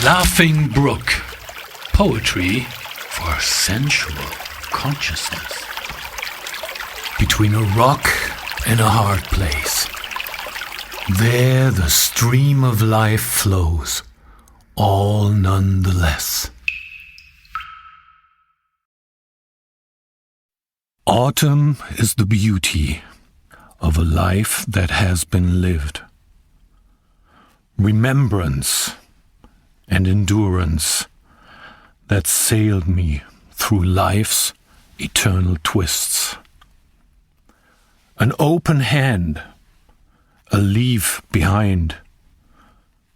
Laughing Brook. Poetry for sensual consciousness. Between a rock and a hard place, there the stream of life flows, all none the less. Autumn is the beauty of a life that has been lived. Remembrance and endurance that sailed me through life's eternal twists. An open hand, a leaf behind,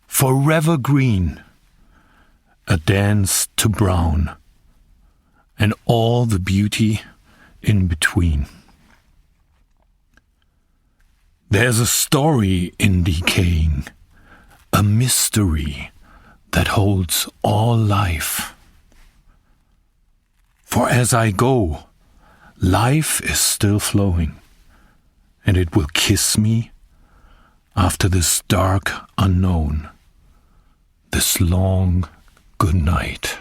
forever green, a dance to brown, and all the beauty in between. There's a story in decaying, a mystery that holds all life. For as I go, life is still flowing, and it will kiss me after this dark unknown, this long good night.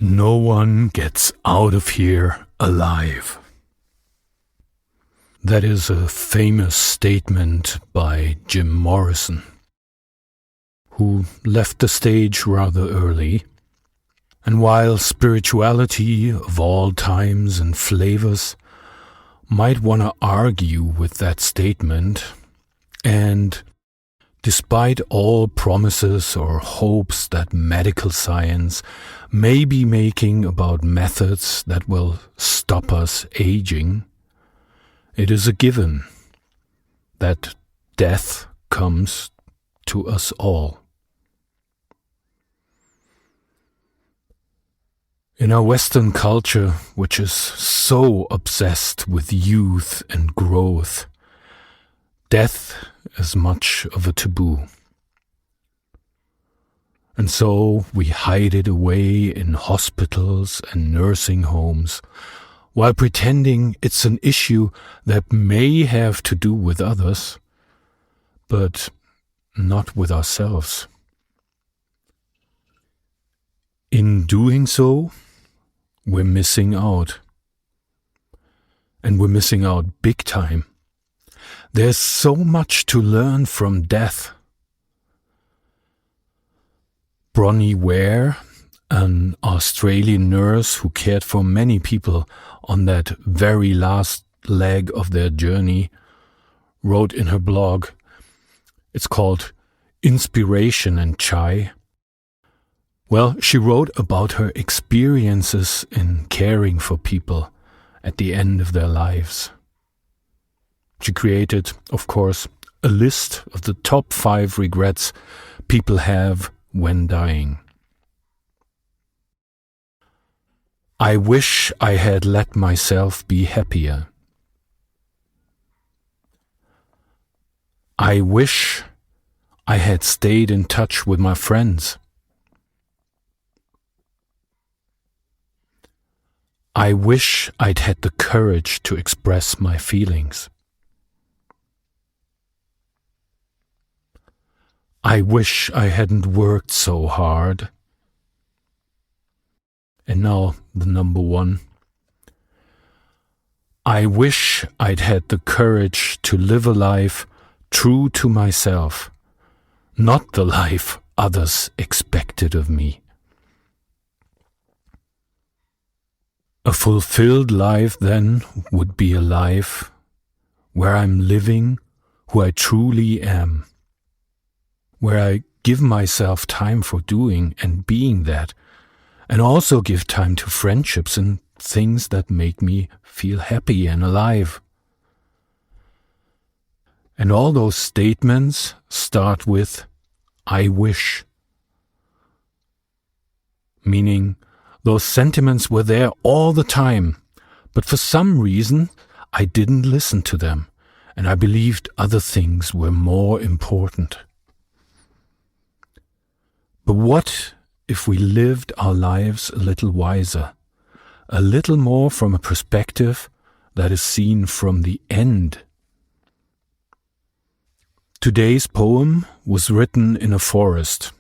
No one gets out of here alive. That is a famous statement by Jim Morrison, who left the stage rather early. And while spirituality of all times and flavors might want to argue with that statement, and despite all promises or hopes that medical science may be making about methods that will stop us aging, it is a given that death comes to us all. In our Western culture, which is so obsessed with youth and growth, death is much of a taboo. And so we hide it away in hospitals and nursing homes, while pretending it's an issue that may have to do with others, but not with ourselves. In doing so, we're missing out. And we're missing out big time. There's so much to learn from death. Bronnie Ware, an Australian nurse who cared for many people on that very last leg of their journey, wrote in her blog, it's called Inspiration and Chai. Well, she wrote about her experiences in caring for people at the end of their lives. She created, of course, a list of the top 5 regrets people have when dying. I wish I had let myself be happier. I wish I had stayed in touch with my friends. I wish I'd had the courage to express my feelings. I wish I hadn't worked so hard. And now the number 1. I wish I'd had the courage to live a life true to myself, not the life others expected of me. A fulfilled life, then, would be a life where I'm living who I truly am, where I give myself time for doing and being that, and also give time to friendships and things that make me feel happy and alive. And all those statements start with, I wish. Meaning, those sentiments were there all the time, but for some reason I didn't listen to them, and I believed other things were more important. But what if we lived our lives a little wiser, a little more from a perspective that is seen from the end? Today's poem was written in a forest,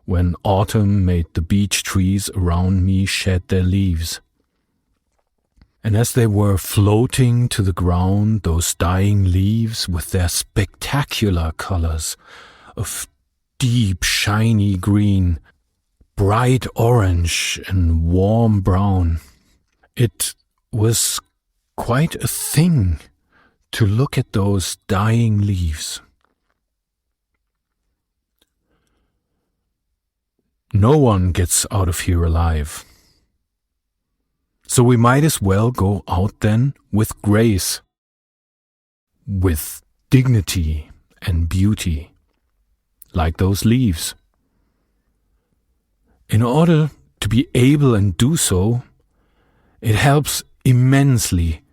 when autumn made the beech trees around me shed their leaves. And as they were floating to the ground, those dying leaves with their spectacular colors of deep, shiny green, bright orange and warm brown, it was quite a thing to look at those dying leaves. No one gets out of here alive. So we might as well go out then with grace, with dignity and beauty, like those leaves. In order to be able and do so, it helps immensely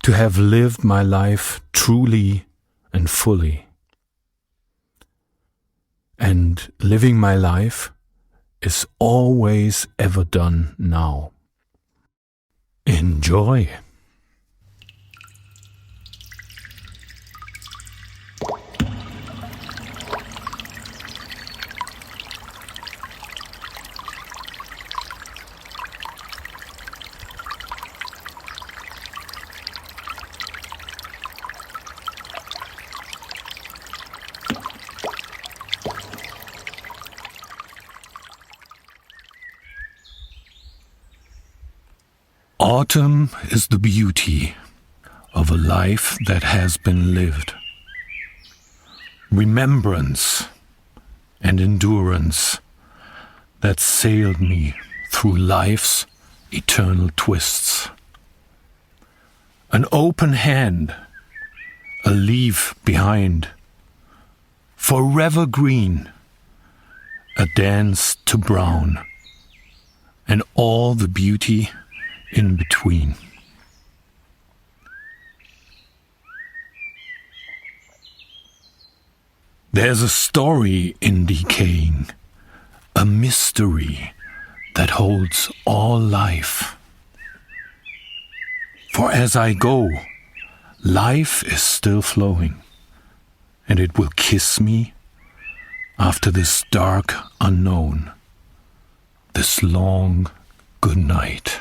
to have lived my life truly and fully. And living my life is always ever done now. Enjoy. Autumn is the beauty of a life that has been lived. Remembrance and endurance that sailed me through life's eternal twists. An open hand, a leaf behind, forever green, a dance to brown, and all the beauty in between. There's a story in decaying, a mystery that holds all life. For as I go, life is still flowing, and it will kiss me after this dark unknown, this long good night.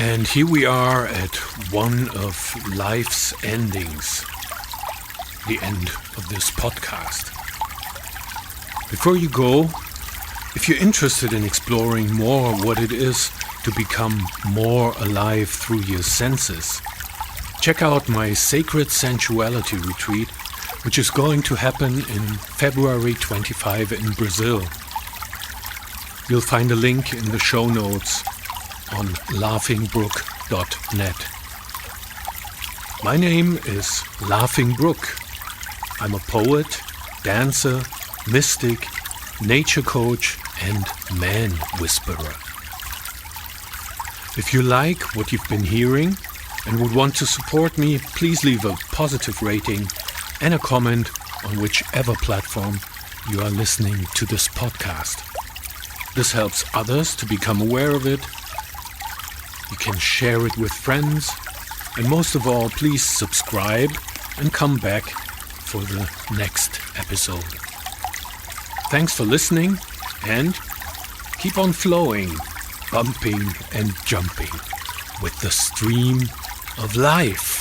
And here we are at one of life's endings, the end of this podcast. Before you go, if you're interested in exploring more what it is to become more alive through your senses, check out my Sacred Sensuality retreat, which is going to happen in February 25 in Brazil. You'll find a link in the show notes on laughingbrook.net. My name is Laughing Brook. I'm a poet, dancer, mystic, nature coach, and man whisperer. If you like what you've been hearing and would want to support me, please leave a positive rating and a comment on whichever platform you are listening to this podcast. This helps others to become aware of it. You can share it with friends, and most of all, please subscribe and come back for the next episode. Thanks for listening, and keep on flowing, bumping and jumping with the stream of life.